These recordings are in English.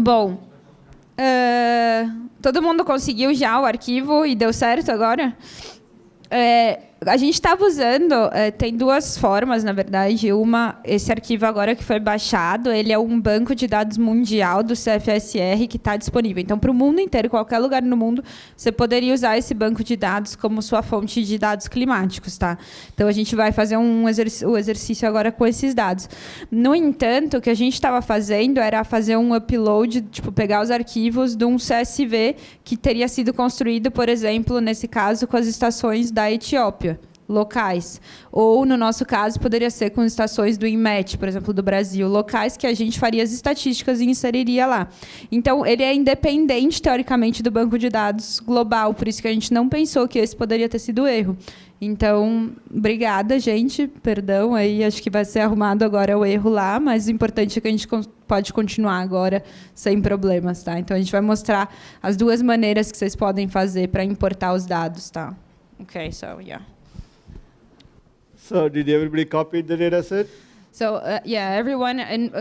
Bom, todo mundo conseguiu já o arquivo e deu certo agora? A gente estava usando, tem duas formas, na verdade. Uma, esse arquivo agora que foi baixado, ele é um banco de dados mundial do CFSR que está disponível. Então, para o mundo inteiro, qualquer lugar no mundo, você poderia usar esse banco de dados como sua fonte de dados climáticos, tá? Então, a gente vai fazer o exercício agora com esses dados. No entanto, o que a gente estava fazendo era fazer um upload, tipo, pegar os arquivos de um CSV que teria sido construído, por exemplo, nesse caso, com as estações da Etiópia, locais. Ou, no nosso caso, poderia ser com estações do INMET, por exemplo, do Brasil, locais que a gente faria as estatísticas e inseriria lá. Então, ele é independente, teoricamente, do banco de dados global, por isso que a gente não pensou que esse poderia ter sido erro. Então, obrigada, gente, perdão, aí acho que vai ser arrumado agora o erro lá, mas o importante é que a gente pode continuar agora sem problemas, tá? Então, a gente vai mostrar as duas maneiras que vocês podem fazer para importar os dados, tá? Okay, so, yeah. So did everybody copy the data set? So, yeah, everyone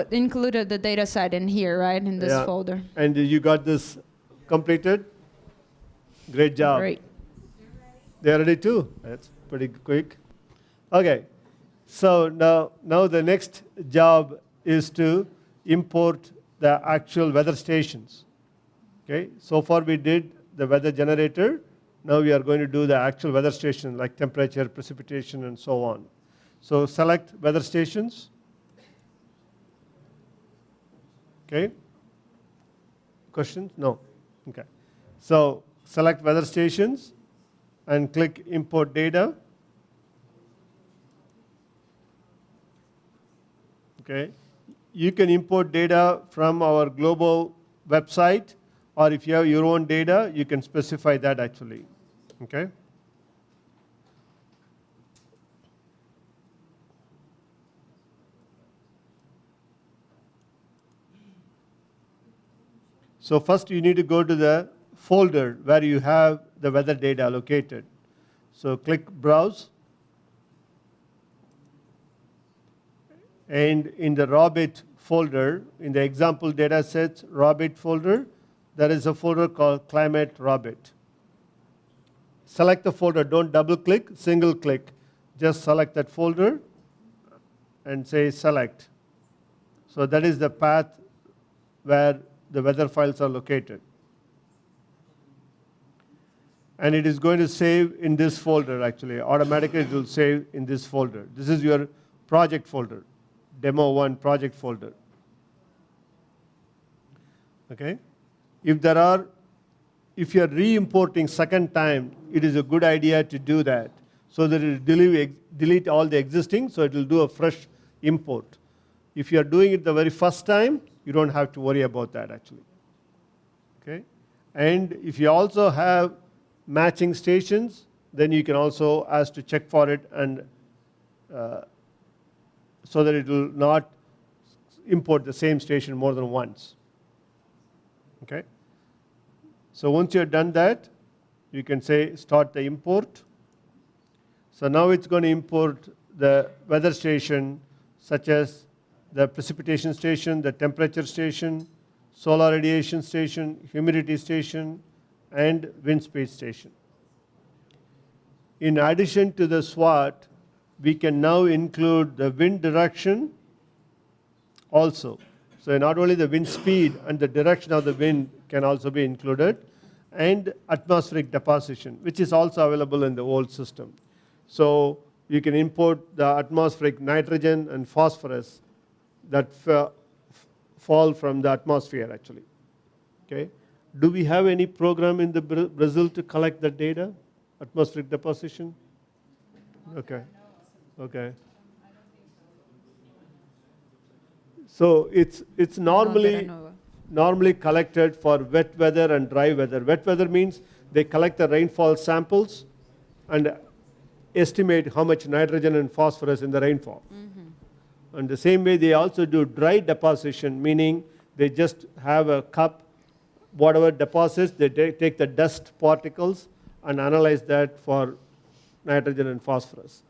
included the data set in here, right, in this folder. And you got this completed? Great job. Great. They're ready too. That's pretty quick. Okay, so now the next job is to import the actual weather stations. Okay, so far we did the weather generator. Now we are going to do the actual weather station, like temperature, precipitation, and so on. So select weather stations. Okay. Questions? No. Okay. So select weather stations and click import data. Okay. You can import data from our global website, or if you have your own data, you can specify that actually. Okay. So first you need to go to the folder where you have the weather data located. So click Browse. And in the RAWBIT folder, in the example datasets RAWBIT folder, there is a folder called Climate RAWBIT. Select the folder, don't double click, single click. Just select that folder and say select. So that is the path where the weather files are located. And it is going to save in this folder actually. Automatically it will save in this folder. This is your project folder, Demo 1 project folder. Okay? If you are re-importing second time, it is a good idea to do that so that it will delete all the existing, so it will do a fresh import. If you are doing it the very first time, you don't have to worry about that actually. Okay? And if you also have matching stations, then you can also ask to check for it and so that it will not import the same station more than once. Okay? So once you have done that, you can say start the import. So now it's going to import the weather station, such as the precipitation station, the temperature station, solar radiation station, humidity station, and wind speed station. In addition to the SWAT, we can now include the wind direction also. So not only the wind speed and the direction of the wind can also be included, and atmospheric deposition, which is also available in the old system. So you can import the atmospheric nitrogen and phosphorus that fall from the atmosphere actually. Okay? Do we have any program in the Brazil to collect the data, atmospheric deposition? Okay. Okay. So it's normally collected for wet weather and dry weather. Wet weather means they collect the rainfall samples and estimate how much nitrogen and phosphorus in the rainfall. Mm-hmm. And the same way they also do dry deposition, meaning they just have a cup, whatever deposits, they take the dust particles and analyze that for nitrogen and phosphorus.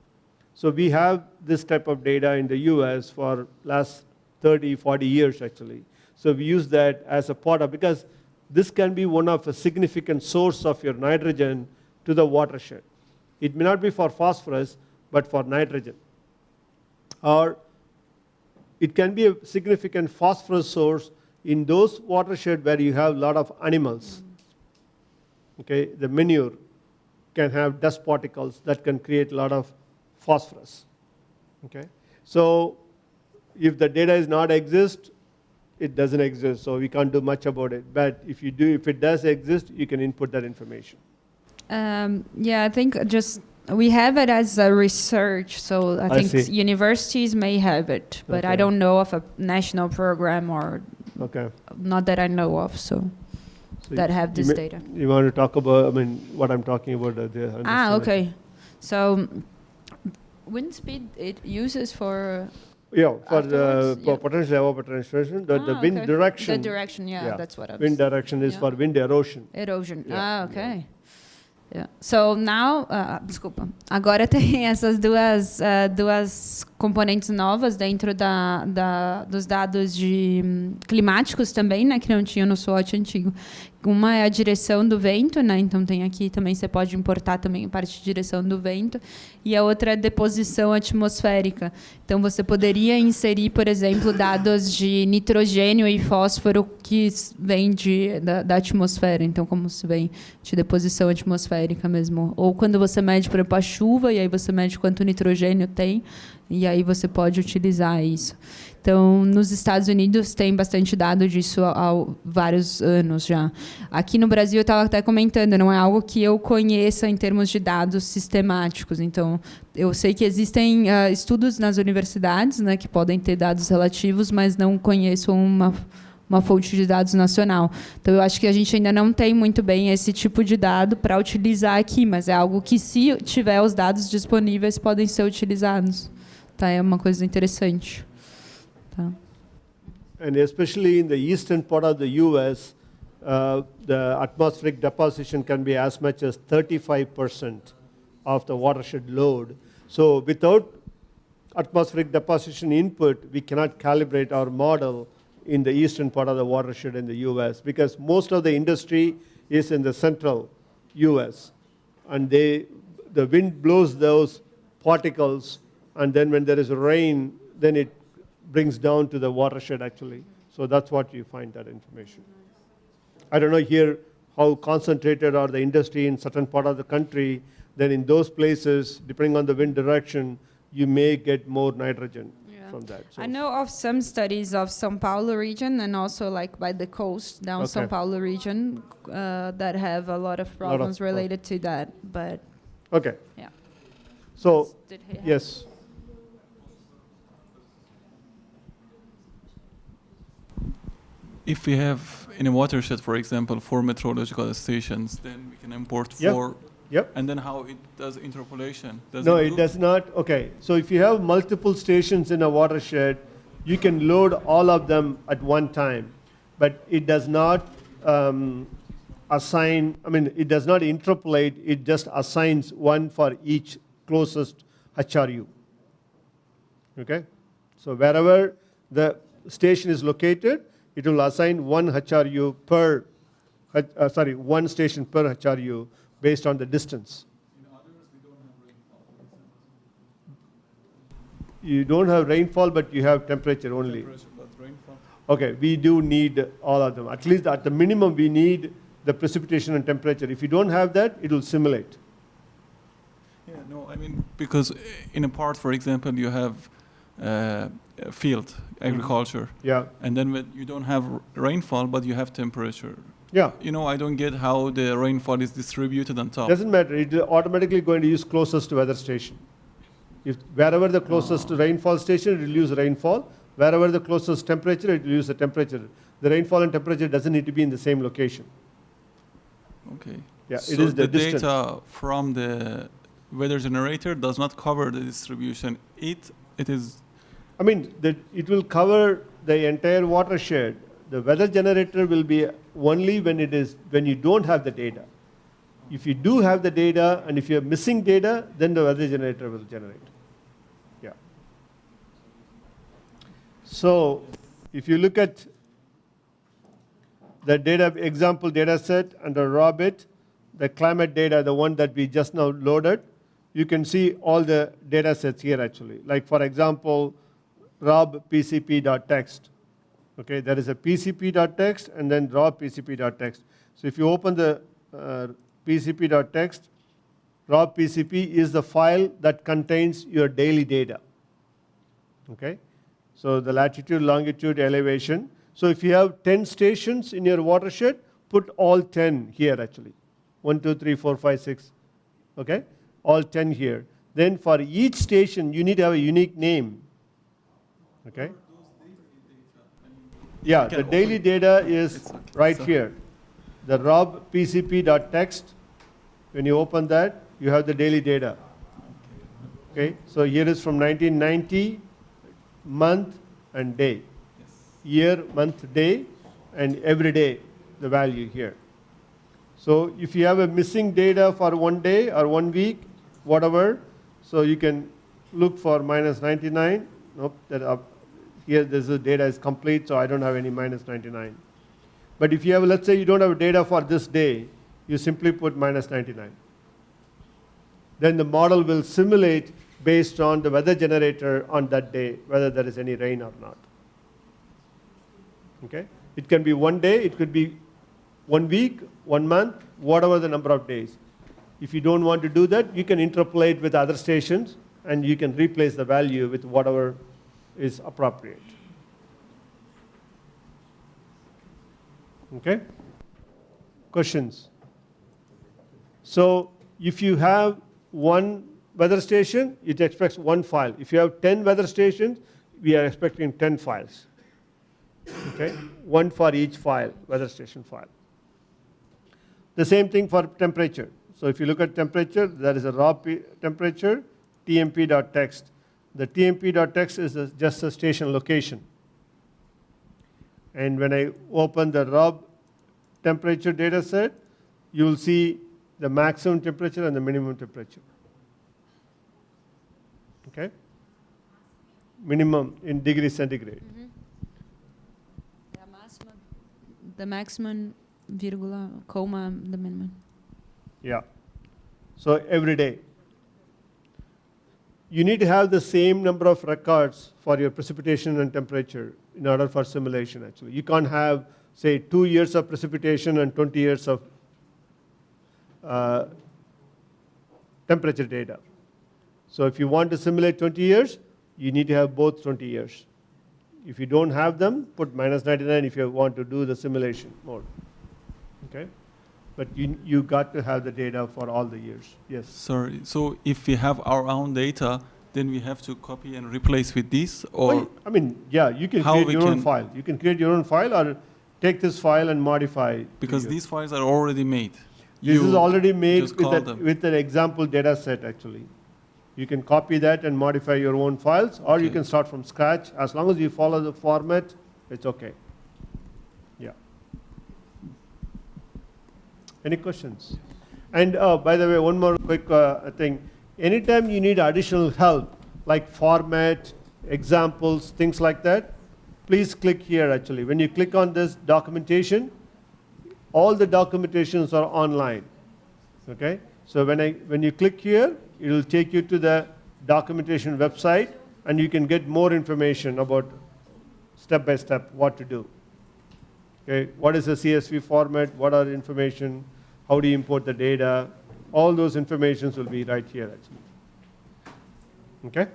So we have this type of data in the US for last 30, 40 years actually. So we use that as a part of, because this can be one of a significant source of your nitrogen to the watershed. It may not be for phosphorus, but for nitrogen. Or it can be a significant phosphorus source in those watershed where you have a lot of animals. Okay, the manure can have dust particles that can create a lot of phosphorus. Okay, so if the data is not exist, it doesn't exist, so we can't do much about it. But if it does exist, you can input that information. Yeah, I think just we have it as a research, so I think see. Universities may have it, but I Okay. don't know of a national program or Okay. not that I know of, so that have this data. You want to talk about, what I'm talking about there? Okay. So wind speed it uses for Yeah, for afterwards, for yeah. potential evapotranspiration, the wind okay. direction. The direction, yeah, that's what I was. Wind direction is yeah. for wind erosion. Erosion. Yeah, Okay. Yeah. So now, desculpa. Agora tem essas duas componentes novas dentro dos dados climáticos também, né, que não tinha no SWOT antigo. Uma é a direção do vento, né? Então tem aqui também, você pode importar também a parte de direção do vento. E a outra é deposição atmosférica. Então você poderia inserir, por exemplo, dados de nitrogênio e fósforo que vêm da atmosfera. Então, como se vem de deposição atmosférica mesmo. Ou quando você mede, por exemplo, a chuva, e aí você mede quanto nitrogênio tem, e aí você pode utilizar isso. Então, nos Estados Unidos tem bastante dado disso há vários anos já. Aqui no Brasil, eu estava até comentando, não é algo que eu conheça em termos de dados sistemáticos. Então, eu sei que existem estudos nas universidades, né, que podem ter dados relativos, mas não conheço uma fonte de dados nacional. Então, eu acho que a gente ainda não tem muito bem esse tipo de dado para utilizar aqui, mas é algo que, se tiver os dados disponíveis, podem ser utilizados. Tá? É uma coisa interessante. Tá. And especially in the eastern part of the US, the atmospheric deposition can be as much as 35% of the watershed load. So without atmospheric deposition input, we cannot calibrate our model in the eastern part of the watershed in the US, because most of the industry is in the central US. And the wind blows those particles, and then when there is rain, then it brings down to the watershed actually. So that's what you find that information. I don't know here how concentrated are the industry in certain part of the country. Then in those places, depending on the wind direction, you may get more nitrogen from that. So I know of some studies of São Paulo region and also like by the coast down São Paulo region that have a lot of problems related to that. But okay. Yeah. So yes. If we have in a watershed, for example, 4 meteorological stations, then we can import 4. Yep. And then how it does interpolation? No, it does not. Okay. So if you have multiple stations in a watershed, you can load all of them at one time. But it does not it does not interpolate. It just assigns one for each closest HRU. Okay? So wherever the station is located, it will assign one HRU per, one station per HRU based on the distance. In others, we don't have rainfall. You don't have rainfall, but you have temperature only. But rainfall. Okay, we do need all of them. At least at the minimum, we need the precipitation and temperature. If you don't have that, it will simulate. Yeah, no, I mean, because in a part, for example, you have field agriculture. Yeah. And then when you don't have rainfall, but you have temperature. Yeah. I don't get how the rainfall is distributed on top. Doesn't matter. It's automatically going to use closest weather station. If wherever the closest rainfall station, it will use rainfall. Wherever the closest temperature, it will use the temperature. The rainfall and temperature doesn't need to be in the same location. Okay. Yeah, so it is the distance. data from the weather generator does not cover the distribution. It is. It will cover the entire watershed. The weather generator will be only when you don't have the data. If you do have the data, and if you're missing data, then the weather generator will generate. Yeah. So if you look at the data example data set under raw bit, the climate data, the one that we just now loaded, you can see all the data sets here actually. Like for example, raw pcp.text. Okay, there is a pcp.text and then raw pcp.text. So if you open the pcp.text, raw pcp is the file that contains your daily data. Okay, so the latitude, longitude, elevation. So if you have 10 stations in your watershed, put all 10 here actually. 1, 2, 3, 4, 5, 6. Okay, all 10 here. Then for each station, you need to have a unique name. Okay. Yeah, the daily data is right here. The raw pcp.text. When you open that, you have the daily data. Okay, so here is from 1990, month and day. Year, month, day, and every day, the value here. So if you have a missing data for 1 day or 1 week, whatever, so you can look for minus 99. Nope, here this data is complete, so I don't have any minus 99. But if you have, let's say you don't have data for this day, you simply put minus 99. Then the model will simulate based on the weather generator on that day, whether there is any rain or not. Okay? It can be 1 day, it could be 1 week, 1 month, whatever the number of days. If you don't want to do that, you can interpolate with other stations and you can replace the value with whatever is appropriate. Okay? Questions? So if you have 1 weather station, it expects 1 file. If you have 10 weather stations, we are expecting 10 files. Okay? 1 for each file, weather station file. The same thing for temperature. So if you look at temperature, there is a raw temperature, tmp.text. The tmp.text is just a station location. And when I open the raw temperature data set, you will see the maximum temperature and the minimum temperature. Okay? Minimum in degrees centigrade. Mm-hmm. The maximum, virgula, comma, the minimum. Yeah. So every day. You need to have the same number of records for your precipitation and temperature in order for simulation actually. You can't have, say, 2 years of precipitation and 20 years of temperature data. So if you want to simulate 20 years, you need to have both 20 years. If you don't have them, put minus 99 if you want to do the simulation mode. Okay? But you got to have the data for all the years. Yes? Sorry, so if we have our own data, then we have to copy and replace with this, or? Well, I mean, yeah, you can create your own file. You can create your own file or take this file and modify. Because these files are already made. This is already made with an example data set actually. You can copy that and modify your own files, or you can start from scratch. As long as you follow the format, it's okay. Yeah. Any questions? And by the way, one more quick thing. Anytime you need additional help, like format, examples, things like that, please click here actually. When you click on this documentation, all the documentations are online. Okay? So when you click here, it will take you to the documentation website, and you can get more information about step by step what to do. Okay, what is the CSV format? What are the information? How do you import the data? All those informations will be right here actually. Okay?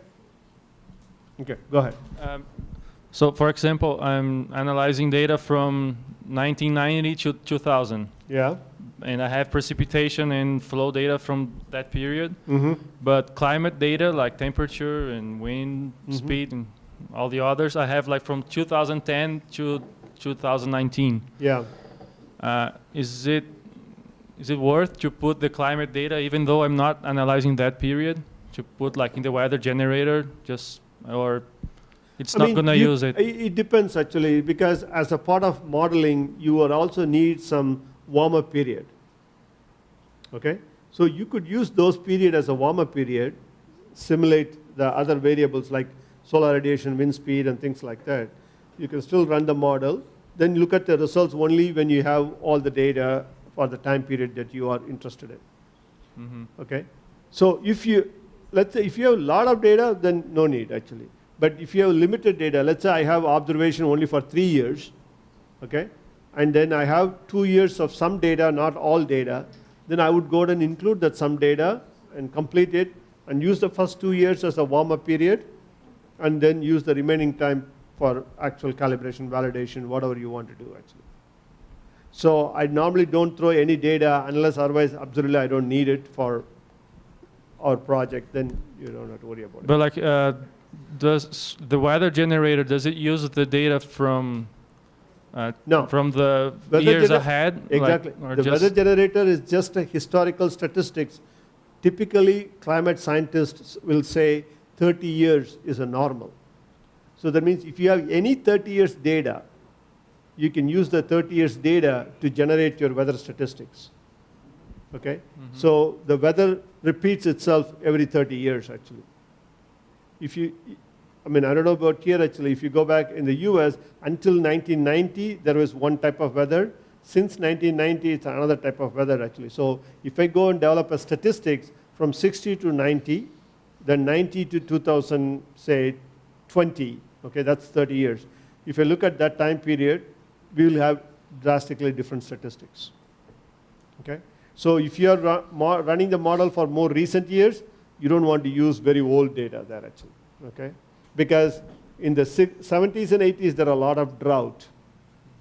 Okay, go ahead. So for example, I'm analyzing data from 1990 to 2000. Yeah. And I have precipitation and flow data from that period. Mm-hmm. But climate data like temperature and wind speed and all the others, I have like from 2010 to 2019. Yeah. Is it worth to put the climate data, even though I'm not analyzing that period, to put like in the weather generator, or it's not going to use it? It depends actually, because as a part of modeling, you will also need some warm-up period. Okay? So you could use those period as a warm-up period, simulate the other variables like solar radiation, wind speed, and things like that. You can still run the model, then look at the results only when you have all the data for the time period that you are interested in. Okay? So if you, let's say if you have a lot of data, then no need actually. But if you have limited data, let's say I have observation only for 3 years, okay? And then I have 2 years of some data, not all data, then I would go ahead and include that some data and complete it and use the first 2 years as a warm-up period and then use the remaining time for actual calibration, validation, whatever you want to do actually. So I normally don't throw any data unless otherwise absolutely I don't need it for our project, then you don't have to worry about it. But like, does the weather generator, does it use the data from No. from the Weather years ahead? Exactly. Like, or The just weather generator is just a historical statistics. Typically, climate scientists will say 30 years is a normal. So that means if you have any 30 years data, you can use the 30 years data to generate your weather statistics. Okay? So the weather repeats itself every 30 years actually. If you, I mean, I don't know about here actually, if you go back in the US, until 1990, there was one type of weather. Since 1990, it's another type of weather actually. So if I go and develop a statistics from 60 to 90, then 90 to 2000, say 20, okay, that's 30 years. If you look at that time period, we will have drastically different statistics, okay? So if you are running the model for more recent years, you don't want to use very old data there actually, okay? Because in the 70s and 80s, there are a lot of drought.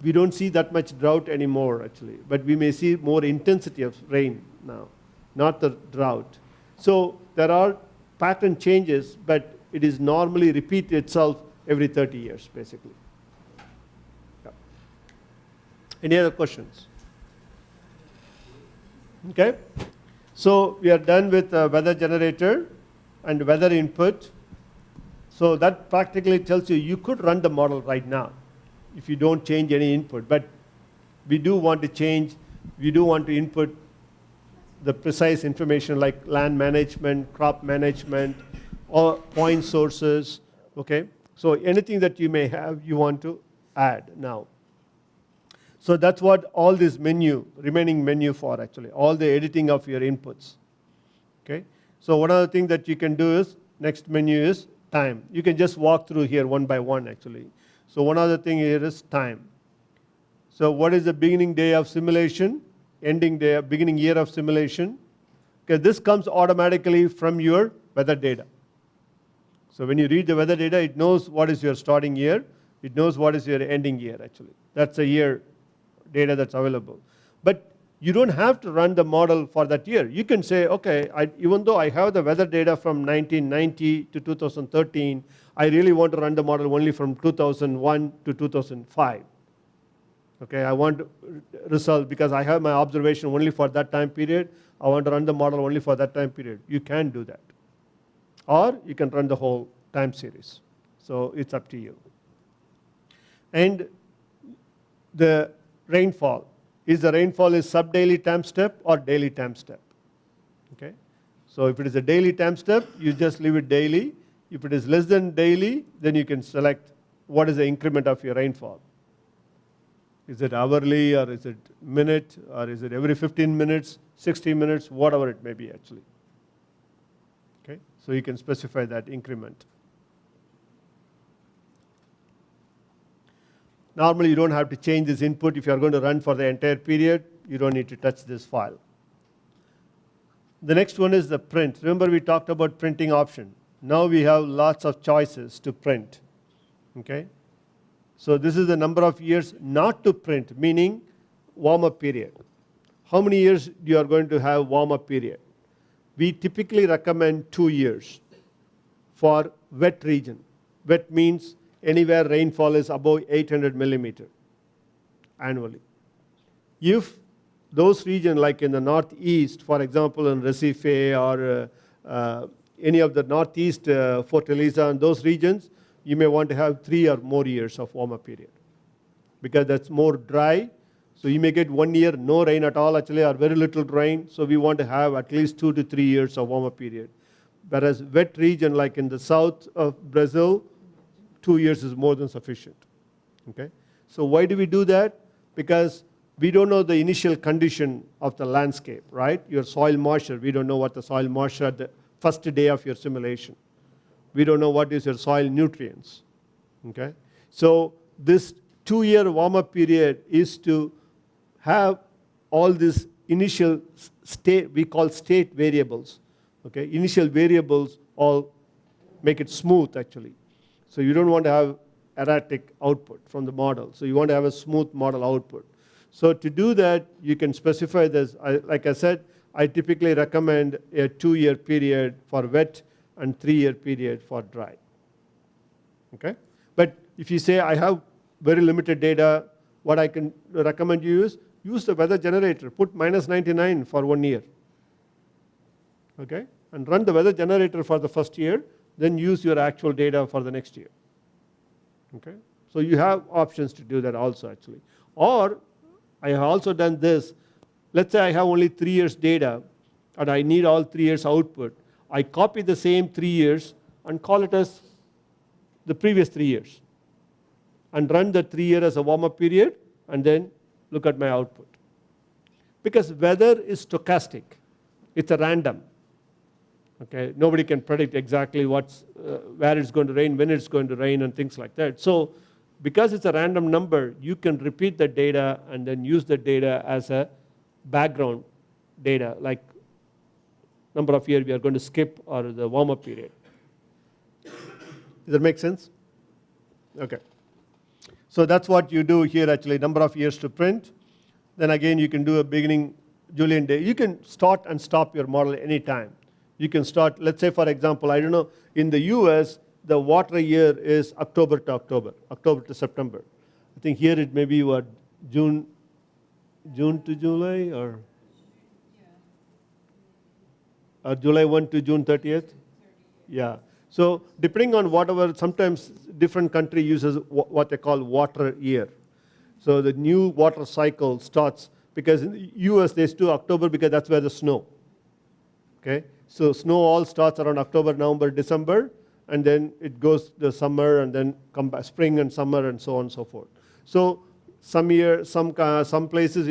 We don't see that much drought anymore actually, but we may see more intensity of rain now, not the drought. So there are pattern changes, but it is normally repeat itself every 30 years basically. Yeah. Any other questions? Okay, so we are done with weather generator and weather input. So that practically tells you you could run the model right now if you don't change any input, but we do want to change, we do want to input the precise information like land management, crop management, or point sources, okay? So anything that you may have, you want to add now. So that's what all this menu, remaining menu for actually, all the editing of your inputs, okay? So one other thing that you can do is, next menu is time. You can just walk through here one by one actually. So one other thing here is time. So what is the beginning day of simulation, ending day, beginning year of simulation? Okay, this comes automatically from your weather data. So when you read the weather data, it knows what is your starting year, it knows what is your ending year actually. That's a year data that's available. But you don't have to run the model for that year. You can say, okay, even though I have the weather data from 1990 to 2013, I really want to run the model only from 2001 to 2005. Okay, I want result because I have my observation only for that time period. I want to run the model only for that time period. You can do that. Or you can run the whole time series. So it's up to you. And the rainfall. Is the rainfall is sub-daily time step or daily time step? Okay. So if it is a daily time step, you just leave it daily. If it is less than daily, then you can select what is the increment of your rainfall. Is it hourly or is it minute or is it every 15 minutes, 60 minutes, whatever it may be actually. Okay. So you can specify that increment. Normally, you don't have to change this input. If you are going to run for the entire period, you don't need to touch this file. The next one is the print. Remember, we talked about printing option. Now we have lots of choices to print. Okay? So this is the number of years not to print, meaning warm-up period. How many years you are going to have warm-up period? We typically recommend 2 years for wet region. Wet means anywhere rainfall is above 800 millimeter annually. If those regions like in the northeast, for example in Recife or any of the northeast, Fortaleza and those regions, you may want to have 3 or more years of warm-up period because that's more dry. So you may get 1 year no rain at all actually or very little rain. So we want to have at least 2 to 3 years of warm-up period. Whereas wet region like in the south of Brazil, 2 years is more than sufficient. Okay? So why do we do that? Because we don't know the initial condition of the landscape, right? Your soil moisture, we don't know what the soil moisture at the first day of your simulation. We don't know what is your soil nutrients, okay? So this 2-year warm-up period is to have all these initial state, we call state variables, okay? Initial variables all make it smooth, actually. So you don't want to have erratic output from the model. So you want to have a smooth model output. So to do that, you can specify this. Like I said, I typically recommend a 2-year period for wet and 3-year period for dry. Okay? But if you say I have very limited data, what I can recommend you is use the weather generator. Put -99 for 1 year. Okay? And run the weather generator for the first year, then use your actual data for the next year. Okay? So you have options to do that also, actually. Or I have also done this. Let's say I have only 3 years data and I need all 3 years output. I copy the same 3 years and call it as the previous 3 years and run the 3 year as a warm-up period and then look at my output. Because weather is stochastic. It's a random. Okay? Nobody can predict exactly where it's going to rain, when it's going to rain, and things like that. So because it's a random number, you can repeat the data and then use the data as a background data, like number of years we are going to skip or the warm-up period. Does that make sense? Okay. So that's what you do here, actually, number of years to print. Then again, you can do a beginning Julian day. You can start and stop your model anytime. You can start, let's say, for example, I don't know, in the US, the water year is October to October, October to September. I think here it may be what, June to July, or July 1 to June 30th? Yeah. So depending on whatever, sometimes different country uses what they call water year. So the new water cycle starts, because in the US they do October because that's where the snow. Okay? So snow all starts around October, November, December, and then it goes the summer, and then come back spring and summer, and so on and so forth. So some places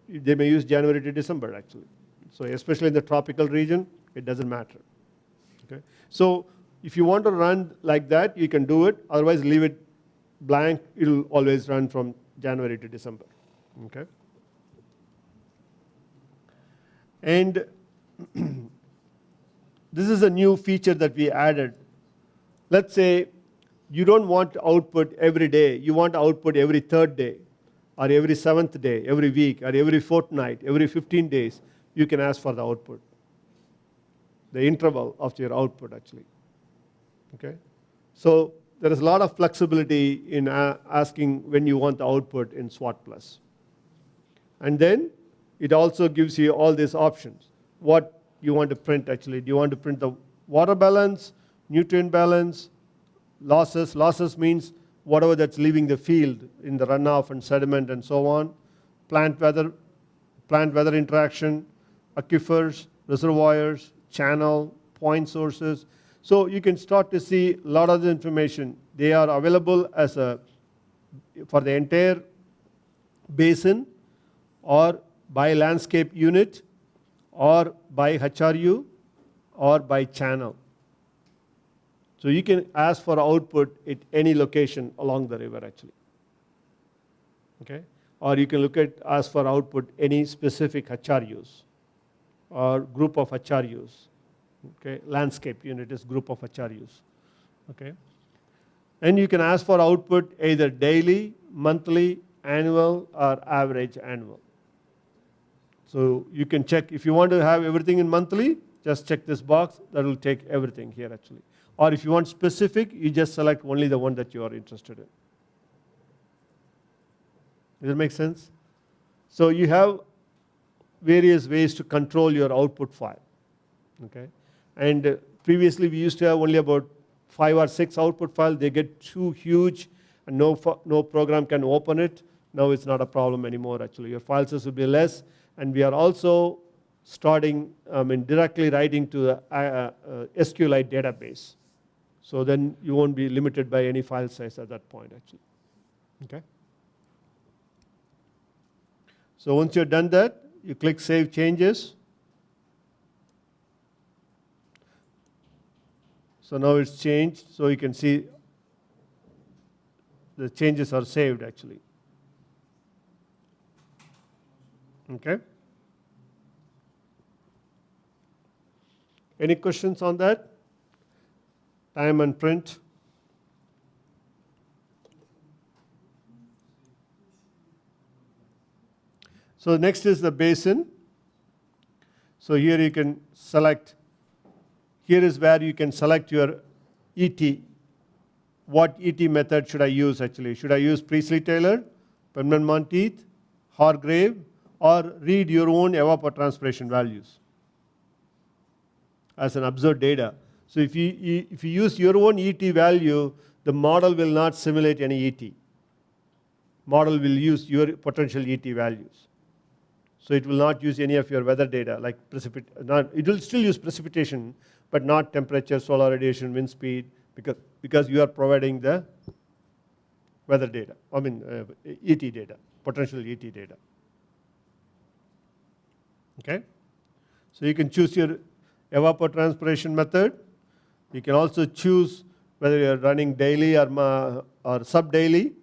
they may use January to December, actually. So especially in the tropical region, it doesn't matter. Okay? So if you want to run like that, you can do it. Otherwise, leave it blank. It'll always run from January to December. Okay? And this is a new feature that we added. Let's say you don't want output every day. You want output every 3rd day, or every 7th day, every week, or every fortnight, every 15 days. You can ask for the output, the interval of your output, actually. Okay? So there is a lot of flexibility in asking when you want the output in SWAT+. And then it also gives you all these options. What you want to print, actually. Do you want to print the water balance, nutrient balance, losses? Losses means whatever that's leaving the field in the runoff and sediment and so on. Plant weather interaction, aquifers, reservoirs, channel, point sources. So you can start to see a lot of the information. They are available as for the entire basin, or by landscape unit, or by HRU, or by channel. So you can ask for output at any location along the river, actually. Okay? Or you can ask for output any specific HRUs or group of HRUs. Okay? Landscape unit is group of HRUs. Okay? And you can ask for output either daily, monthly, annual, or average annual. So you can check, if you want to have everything in monthly, just check this box. That will take everything here, actually. Or if you want specific, you just select only the one that you are interested in. Does that make sense? So you have various ways to control your output file. Okay? And previously we used to have only about 5 or 6 output files. They get too huge and no program can open it. Now it's not a problem anymore, actually. Your file size will be less. And we are also starting directly writing to the SQLite database. So then you won't be limited by any file size at that point, actually. Okay? So once you've done that, you click Save Changes. So now it's changed, so you can see the changes are saved actually. Okay? Any questions on that? Time and print. So next is the basin. So here you can select, here is where you can select your ET. What ET method should I use actually? Should I use Priestley-Taylor, Penman-Monteith, Hargrave, or read your own evapotranspiration values as an observed data? So if you use your own ET value, the model will not simulate any ET. Model will use your potential ET values. So it will not use any of your weather data, like it will still use precipitation, but not temperature, solar radiation, wind speed, because you are providing the weather data, ET data, potential ET data. Okay? So you can choose your evapotranspiration method. You can also choose whether you are running daily or sub-daily.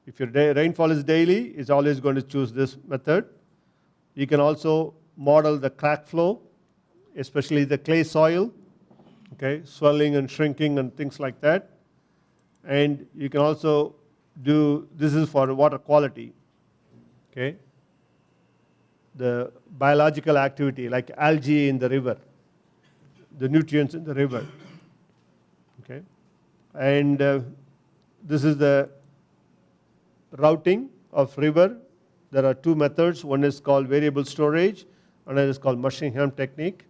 If your rainfall is daily, it's always going to choose this method. You can also model the crack flow, especially the clay soil, okay, swelling and shrinking and things like that. And you can also do, this is for water quality, okay, the biological activity like algae in the river, the nutrients in the river, okay. And this is the routing of river. There are two methods. One is called variable storage, another is called Mushningham technique.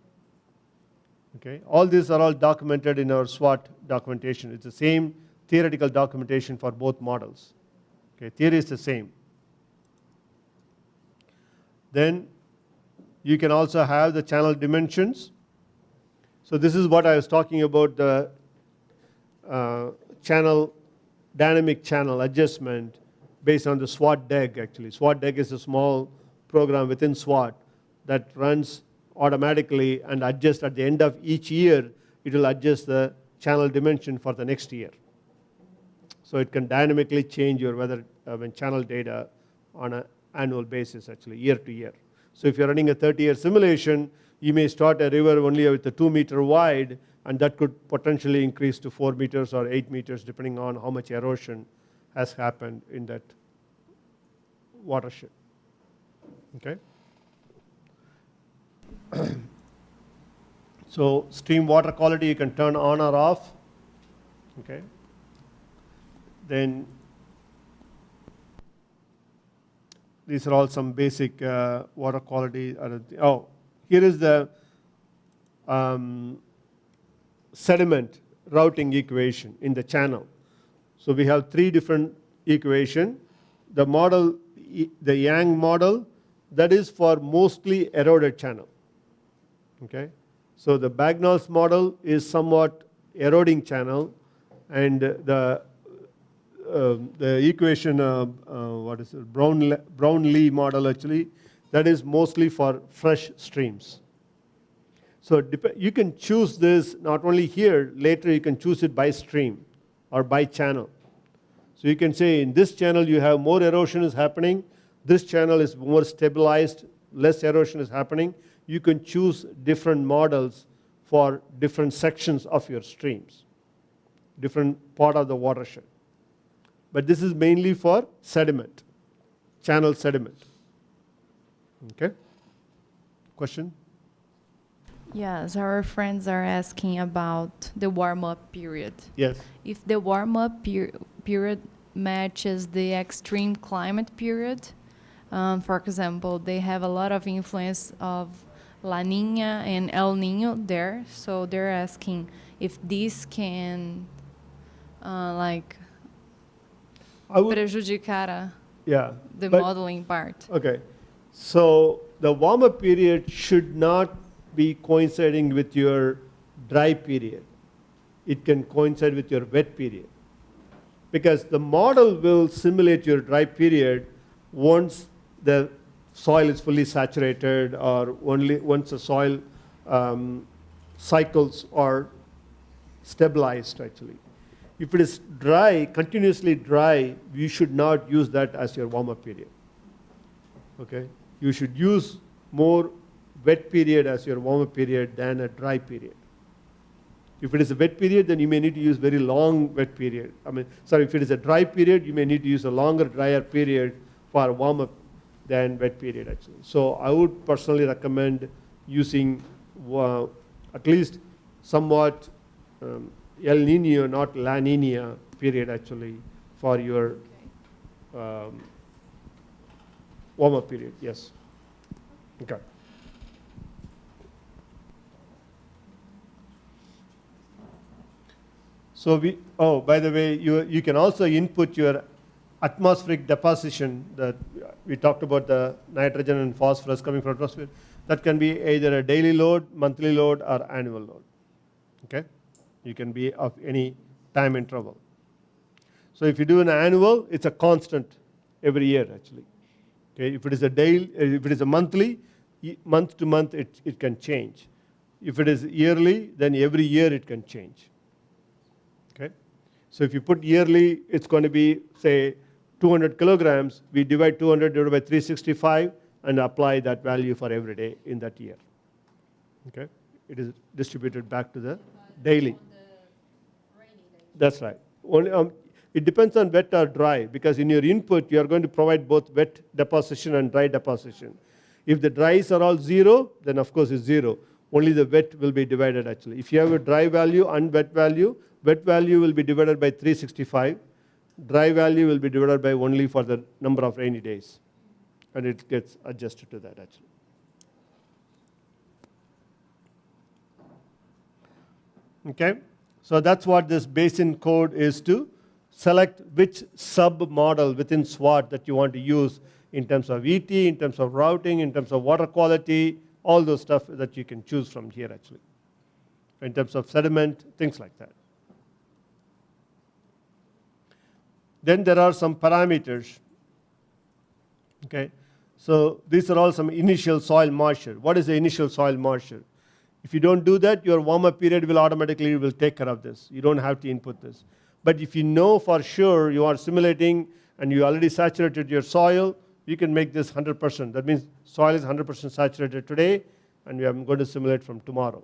Okay. All these are all documented in our SWAT documentation. It's the same theoretical documentation for both models. Okay. Theory is the same. Then you can also have the channel dimensions. So this is what I was talking about, the dynamic channel adjustment based on the SWAT DEG actually. SWAT DEG is a small program within SWAT that runs automatically and adjusts at the end of each year. It will adjust the channel dimension for the next year. So it can dynamically change your weather channel data on an annual basis actually, year to year. So if you're running a 30-year simulation, you may start a river only with a 2 meter wide, and that could potentially increase to 4 meters or 8 meters depending on how much erosion has happened in that watershed. Okay. So stream water quality you can turn on or off. Okay. Then these are all some basic water quality. Oh, here is the sediment routing equation in the channel. So we have three different equations. The model, the Yang model, that is for mostly eroded channel. Okay, so the Bagnall's model is somewhat eroding channel, and the equation, what is it, Brownlee model actually, that is mostly for fresh streams. So you can choose this not only here, later you can choose it by stream or by channel. So you can say in this channel you have more erosion is happening, this channel is more stabilized, less erosion is happening. You can choose different models for different sections of your streams, different part of the watershed. But this is mainly for sediment, channel sediment. Okay? Question? Yes, our friends are asking about the warm-up period. Yes. If the warm-up period matches the extreme climate period, for example, they have a lot of influence of La Niña and El Niño there, so they're asking if this can prejudicar the modeling part. Okay, so the warm-up period should not be coinciding with your dry period. It can coincide with your wet period, because the model will simulate your dry period once the soil is fully saturated, or only once the soil cycles are stabilized actually. If it is dry, continuously dry, you should not use that as your warm-up period. Okay? You should use more wet period as your warm-up period than a dry period. If it is a wet period, then you may need to use very long wet period. If it is a dry period, you may need to use a longer, drier period for warm-up than wet period actually. So I would personally recommend using at least somewhat El Nino, not La Nina period actually for your warm-up period, yes. Okay. So by the way, you can also input your atmospheric deposition that we talked about, the nitrogen and phosphorus coming from atmosphere. That can be either a daily load, monthly load, or annual load. Okay? You can be of any time interval. So if you do an annual, it's a constant every year actually. Okay? If it is a daily, if it is a monthly, month to month it can change. If it is yearly, then every year it can change. Okay? So if you put yearly, it's going to be, say, 200 kilograms. We divide 200 divided by 365 and apply that value for every day in that year. Okay? It is distributed back to the daily. That's right. Only, it depends on wet or dry, because in your input, you are going to provide both wet deposition and dry deposition. If the dries are all 0, then of course it's 0. Only the wet will be divided actually. If you have a dry value and wet value will be divided by 365. Dry value will be divided by only for the number of rainy days. And it gets adjusted to that actually. Okay? So that's what this basin code is, to select which sub-model within SWAT that you want to use in terms of ET, in terms of routing, in terms of water quality, all those stuff that you can choose from here actually. In terms of sediment, things like that. Then there are some parameters. Okay? So these are all some initial soil moisture. What is the initial soil moisture? If you don't do that, your warm-up period will automatically take care of this. You don't have to input this. But if you know for sure you are simulating and you already saturated your soil, you can make this 100%. That means soil is 100% saturated today, and we are going to simulate from tomorrow.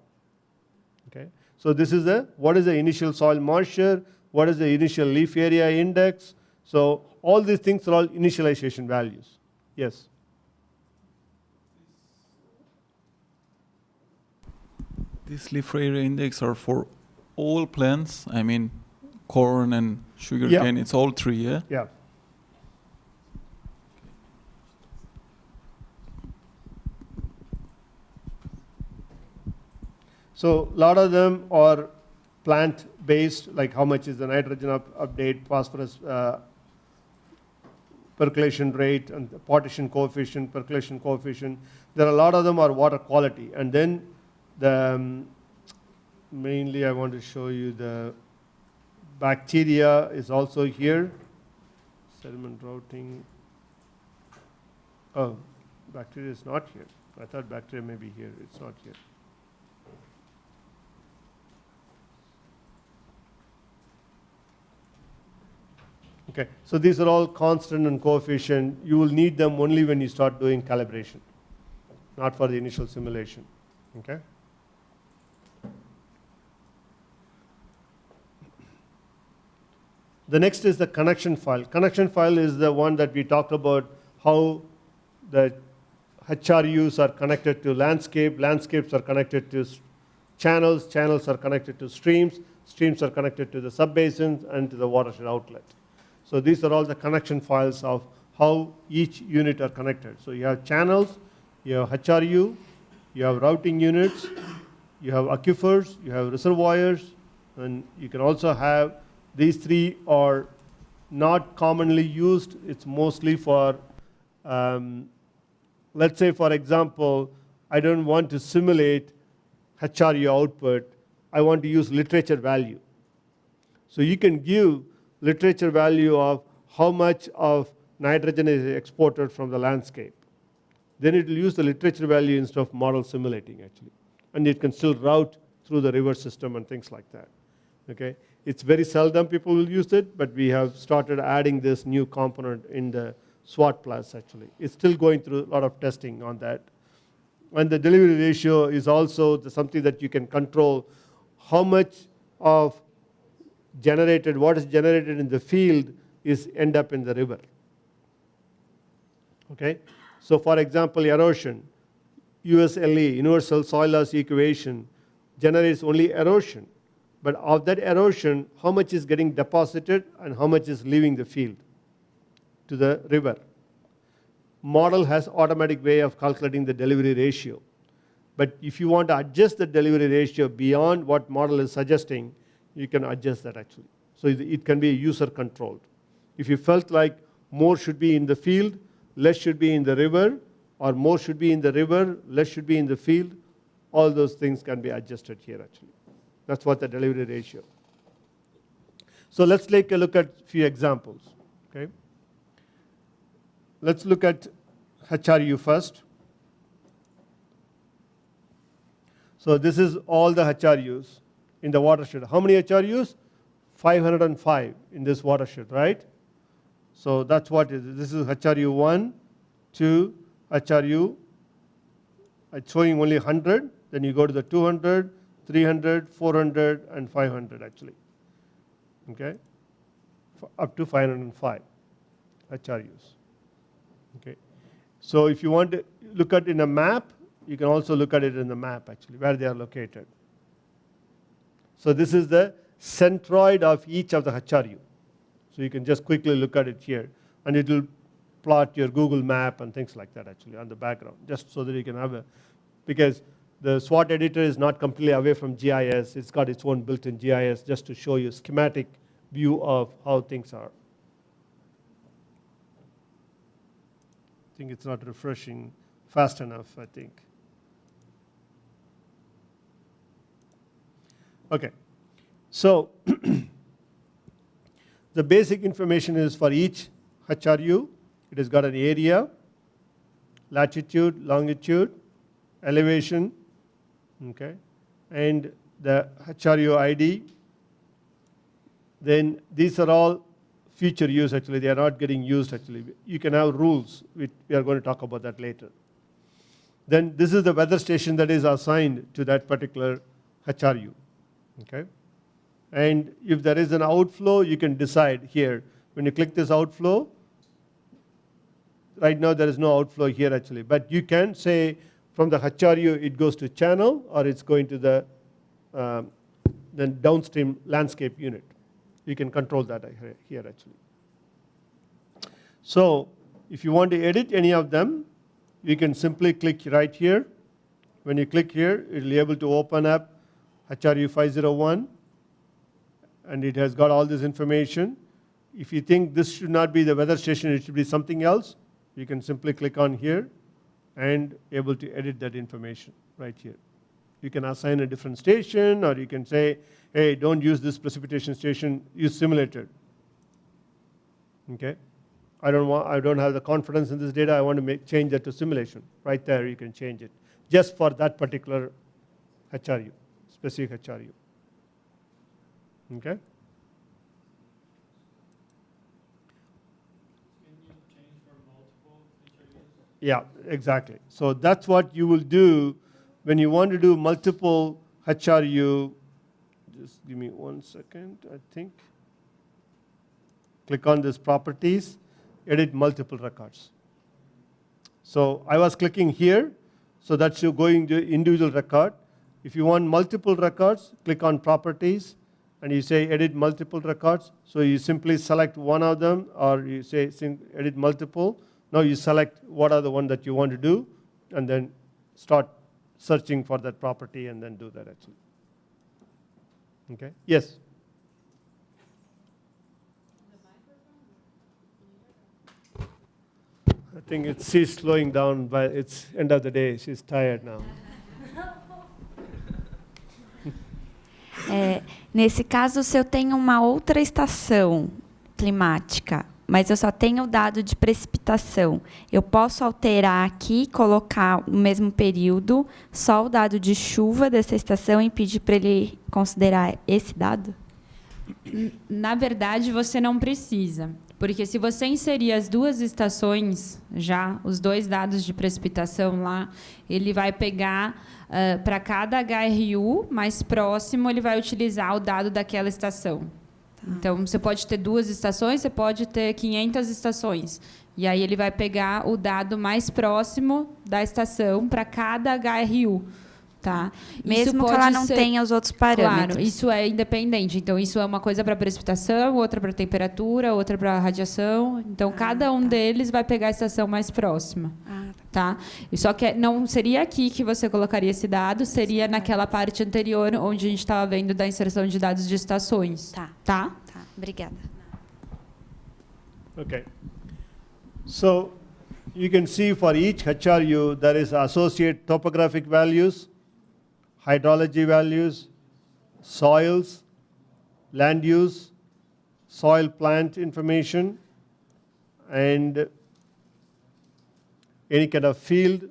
Okay? So this is what is the initial soil moisture, what is the initial leaf area index. So all these things are all initialization values. Yes? These leaf area index are for all plants. I mean, corn and sugarcane. It's all 3, yeah? Yeah. So a lot of them are plant-based, like how much is the nitrogen update, phosphorus percolation rate, and the partition coefficient, percolation coefficient. There are a lot of them are water quality. And then mainly I want to show you the bacteria is also here. Sediment routing. Oh, bacteria is not here. I thought bacteria may be here. It's not here. Okay, so these are all constant and coefficient. You will need them only when you start doing calibration, not for the initial simulation. Okay? The next is the connection file. Connection file is the one that we talked about, how the HRUs are connected to landscape, landscapes are connected to channels, channels are connected to streams, streams are connected to the subbasins and to the watershed outlet. So these are all the connection files of how each unit are connected. So you have channels, you have HRU, you have routing units, you have aquifers, you have reservoirs, and you can also have, these 3 are not commonly used. It's mostly for, let's say for example, I don't want to simulate HRU output, I want to use literature value. So you can give literature value of how much of nitrogen is exported from the landscape. then it will use the literature value instead of model simulating actually. And it can still route through the river system and things like that. Okay? It's very seldom people will use it, but we have started adding this new component in the SWAT Plus actually. It's still going through a lot of testing on that. And the delivery ratio is also something that you can control how much of what is generated in the field is end up in the river. Okay? So for example, erosion, USLE, Universal Soil Loss Equation, generates only erosion. But of that erosion, how much is getting deposited and how much is leaving the field to the river? Model has automatic way of calculating the delivery ratio. But if you want to adjust the delivery ratio beyond what model is suggesting, you can adjust that actually. So it can be user controlled. If you felt like more should be in the field, less should be in the river, or more should be in the river, less should be in the field, all those things can be adjusted here actually. That's what the delivery ratio. So let's take a look at a few examples. Okay? Let's look at HRU first. So this is all the HRUs in the watershed. How many HRUs? 505 in this watershed, right? So that's what it is. This is HRU 1, 2, HRU. It's showing only 100. Then you go to the 200, 300, 400, and 500 actually. Okay? Up to 505 HRUs. Okay? So if you want to look at it in a map, you can also look at it in the map actually, where they are located. So this is the centroid of each of the HRU. So you can just quickly look at it here, and it will plot your Google map and things like that actually on the background, just so that you can have a, because the SWAT editor is not completely away from GIS. It's got its own built-in GIS just to show you a schematic view of how things are. I think it's not refreshing fast enough, I think. Okay, so the basic information is for each HRU. It has got an area, latitude, longitude, elevation, okay, and the HRU ID. Then these are all future use actually. They are not getting used actually. You can have rules. We are going to talk about that later. Then this is the weather station that is assigned to that particular HRU. Okay, and if there is an outflow, you can decide here. When you click this outflow, right now there is no outflow here actually, but you can say from the HRU it goes to channel or it's going to the downstream landscape unit. You can control that here actually. So if you want to edit any of them, you can simply click right here. When you click here, it will be able to open up HRU 501, and it has got all this information. If you think this should not be the weather station, it should be something else, you can simply click on here and able to edit that information right here. You can assign a different station, or you can say, hey, don't use this precipitation station, use simulated. Okay? I don't have the confidence in this data, I want to change that to simulation. Right there you can change it, just for that particular HRU. Specific HRU. Okay? Can you change for multiple HRUs? Yeah, exactly. So that's what you will do when you want to do multiple HRU. Just give me 1 second, I think. Click on this properties, edit multiple records. So I was clicking here, so that's you going to individual record. If you want multiple records, click on properties and you say edit multiple records. So you simply select one of them, or you say edit multiple. Now you select what are the one that you want to do, and then start searching for that property and then do that actually. Okay? Yes? I think she's slowing down, but it's end of the day. She's tired now. Nesse caso, se eu tenho uma outra estação climática, mas eu só tenho o dado de precipitação. Eu posso alterar aqui, colocar no mesmo período só o dado de chuva dessa estação e pedir para ele considerar esse dado? Na verdade, você não precisa. Porque se você inserir as duas estações, já, os dois dados de precipitação lá, ele vai pegar, para cada HRU mais próximo, ele vai utilizar o dado daquela estação. Então, você pode ter duas estações, você pode ter 500 estações. E aí ele vai pegar o dado mais próximo da estação para cada HRU. Tá? Mesmo que ela não tenha os outros parâmetros. Claro, isso é independente. Então, isso é uma coisa para precipitação, outra para temperatura, outra para radiação. Então, cada um deles vai pegar a estação mais próxima. Tá? E só que não seria aqui que você colocaria esse dado, seria naquela parte anterior, onde a gente estava vendo da inserção de dados de estações. Tá? Obrigada. Okay. So, you can see for each HRU, there is associate topographic values, hydrology values, soils, land use, soil plant information, and any kind of field.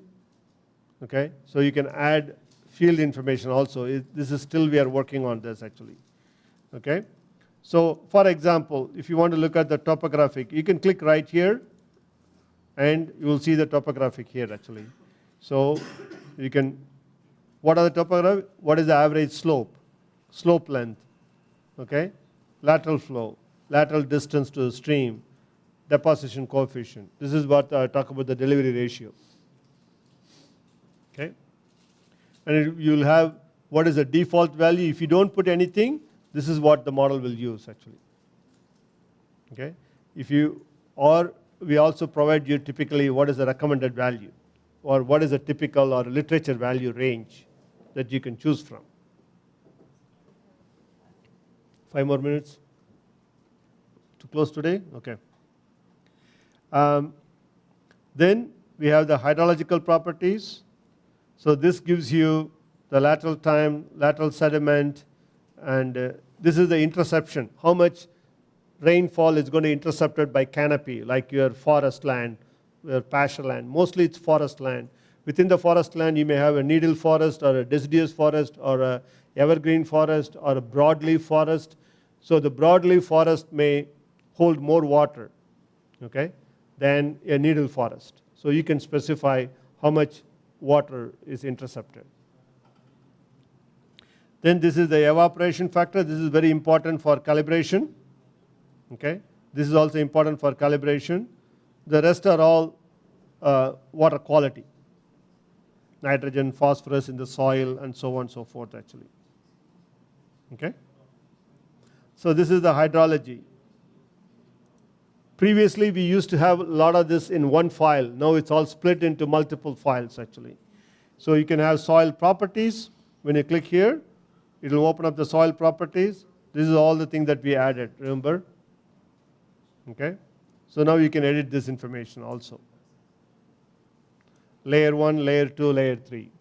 Okay, so you can add field information also. This is still, we are working on this actually. Okay, so for example, if you want to look at the topographic, you can click right here and you will see the topographic here actually. So you can, what are the topographic? What is the average slope? Slope length, okay? Lateral flow, lateral distance to the stream, deposition coefficient. This is what I talk about the delivery ratio, okay? And you'll have what is the default value. If you don't put anything, this is what the model will use actually, okay? If you, or we also provide you typically what is the recommended value or what is a typical or literature value range that you can choose from. 5 more minutes to close today? Okay. Then we have the hydrological properties. So this gives you the lateral time, lateral sediment, and this is the interception. How much rainfall is going to be intercepted by canopy, like your forest land, your pasture land. Mostly it's forest land. Within the forest land, you may have a needle forest or a deciduous forest or a evergreen forest or a broadleaf forest. So the broadleaf forest may hold more water, okay, than a needle forest. So you can specify how much water is intercepted. Then this is the evaporation factor. This is very important for calibration. Okay, this is also important for calibration. The rest are all water quality, nitrogen, phosphorus in the soil, and so on and so forth actually. Okay, so this is the hydrology. Previously, we used to have a lot of this in one file. Now it's all split into multiple files actually. So you can have soil properties. When you click here, it will open up the soil properties. This is all the things that we added, remember? Okay, so now you can edit this information also. Layer 1, layer 2, layer 3.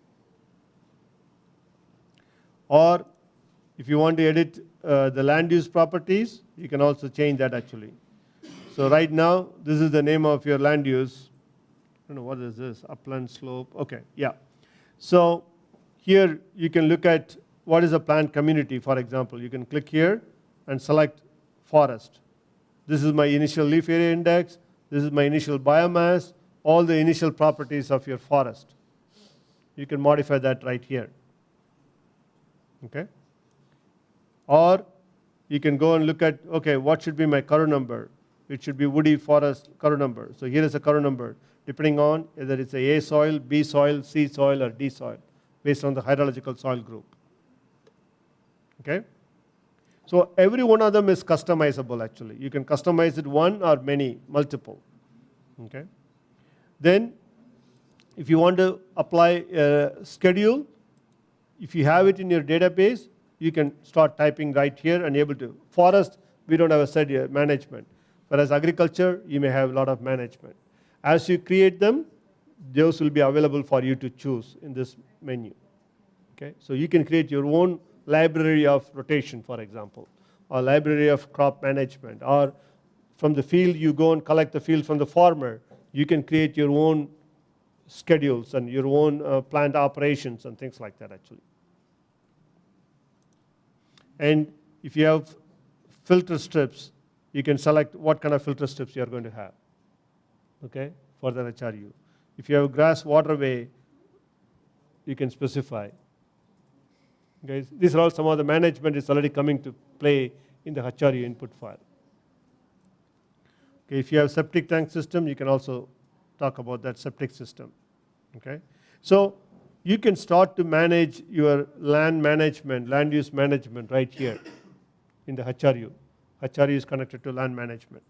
Or if you want to edit the land use properties, you can also change that actually. So right now, this is the name of your land use. I don't know, what is this? Upland slope. Okay, yeah. So here you can look at what is a plant community, for example. You can click here and select forest. This is my initial leaf area index. This is my initial biomass, all the initial properties of your forest. You can modify that right here. Okay? Or you can go and look at, okay, what should be my curve number? It should be woody forest curve number. So here is a curve number, depending on whether it's a soil, B soil, C soil, or D soil, based on the hydrological soil group. Okay? So every one of them is customizable actually. You can customize it one or many, multiple. Okay? Then if you want to apply a schedule, if you have it in your database, you can start typing right here and able to. Forest, we don't have a set management. Whereas agriculture, you may have a lot of management. As you create them, those will be available for you to choose in this menu. Okay? So you can create your own library of rotation, for example, or library of crop management, or from the field, you go and collect the field from the farmer. You can create your own schedules and your own plant operations and things like that, actually. And if you have filter strips, you can select what kind of filter strips you are going to have, okay, for the HRU. If you have grass waterway, you can specify. Okay, these are all some of the management is already coming to play in the HRU input file. Okay, if you have septic tank system, you can also talk about that septic system. Okay, so you can start to manage your land management, land use management right here in the HRU. HRU is connected to land management.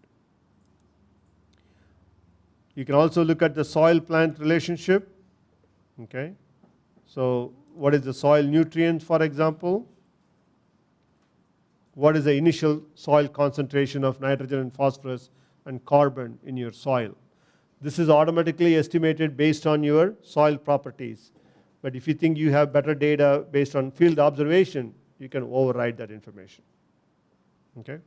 You can also look at the soil-plant relationship. Okay, so what is the soil nutrients, for example? What is the initial soil concentration of nitrogen and phosphorus and carbon in your soil? This is automatically estimated based on your soil properties. But if you think you have better data based on field observation, you can override that information. Okay?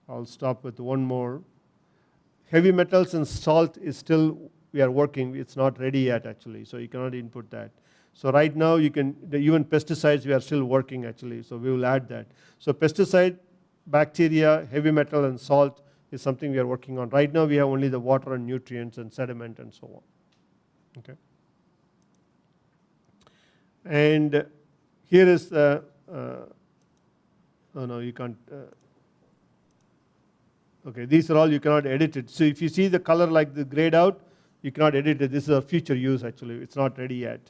I'll stop with one more. Heavy metals and salt is still, we are working, it's not ready yet actually, so you cannot input that. So right now you can, even pesticides we are still working actually, so we will add that. So pesticide, bacteria, heavy metal and salt is something we are working on. Right now we have only the water and nutrients and sediment and so on. Okay. And here is the, oh no, you can't, okay, these are all you cannot edit it. So if you see the color like the grayed out, you cannot edit it. This is a future use actually, it's not ready yet.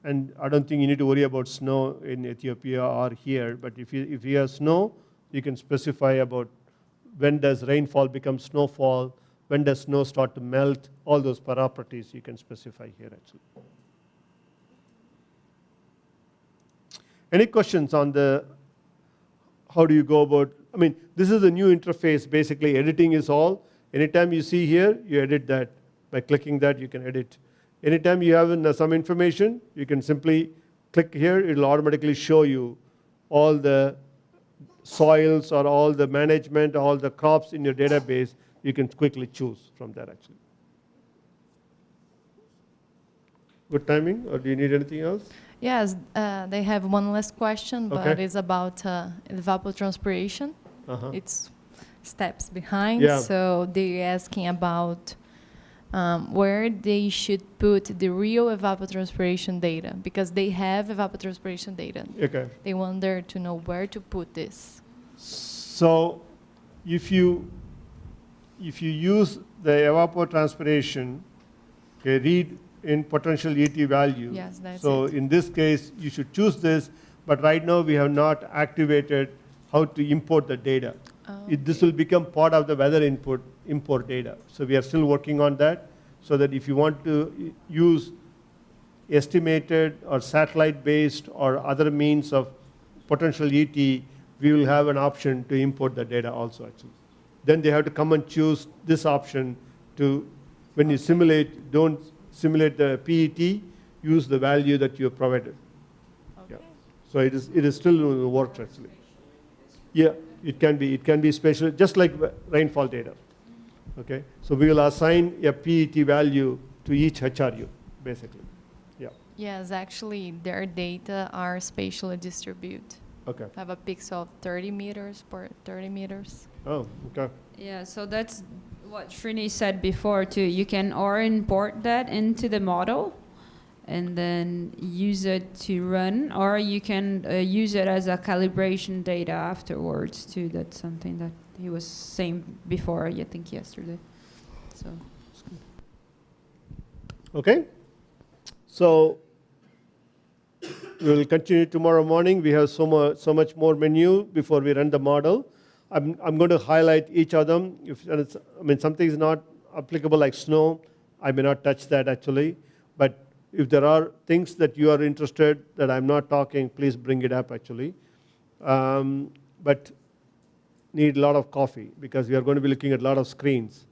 And I don't think you need to worry about snow in Ethiopia or here, but if you have snow, you can specify about when does rainfall become snowfall, when does snow start to melt, all those properties you can specify here actually. Any questions on the, how do you go about, I mean, this is a new interface, basically editing is all. Anytime you see here, you edit that. By clicking that, you can edit. Anytime you have some information, you can simply click here, it will automatically show you all the soils or all the management, all the crops in your database. You can quickly choose from that actually. Good timing, or do you need anything else? Yes, they have one last question, but Okay. it's about evapotranspiration. It's steps behind. Yeah. So they're asking about where they should put the real evapotranspiration data, because they have evapotranspiration data. Okay. They wonder to know where to put this. So if you use the evapotranspiration, okay, read in potential ET value. Yes, that's so it. in this case, you should choose this, but right now we have not activated how to import the data. This will become part of the weather import data. So we are still working on that, so that if you want to use estimated or satellite-based or other means of potential ET, we will have an option to import the data also actually. Then they have to come and choose this option to, when you simulate, don't simulate the PET, use the value that you have provided. Okay. Yeah. So it is still in the works actually. Yeah, it can be spatial, just like rainfall data. Okay, so we will assign a PET value to each HRU, basically. Yeah. Yes, actually, their data are spatially distributed. Okay. I have a pixel of 30 meters per 30 meters. Oh, okay. Yeah, so that's what Srini said before too. You can or import that into the model and then use it to run, or you can use it as a calibration data afterwards too. That's something that he was saying before, I think yesterday. So. Okay. So we will continue tomorrow morning. We have so much more menu before we run the model. I'm going to highlight each of them. If something is not applicable like snow, I may not touch that actually. But if there are things that you are interested that I'm not talking, please bring it up actually. But need a lot of coffee because we are going to be looking at a lot of screens.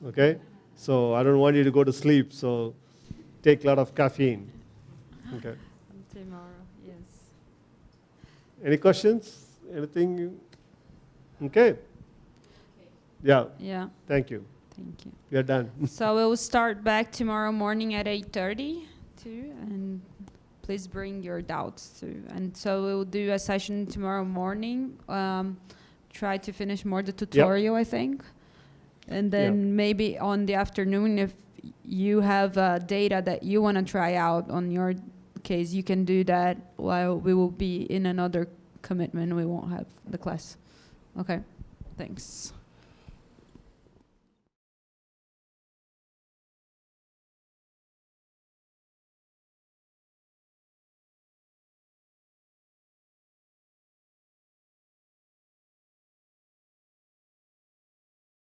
Okay? So I don't want you to go to sleep, so take a lot of caffeine. Okay. Tomorrow, yes. Any questions? Anything? Okay? Yeah, Yeah, thank you. thank you. We are done. So we'll start back tomorrow morning at 8:30 too, and please bring your doubts too. And so we'll do a session tomorrow morning. Try to finish more the tutorial, I think. And then maybe on the afternoon, if you have data that you want to try out on your case, you can do that while we will be in another commitment. We won't have the class. Okay, thanks.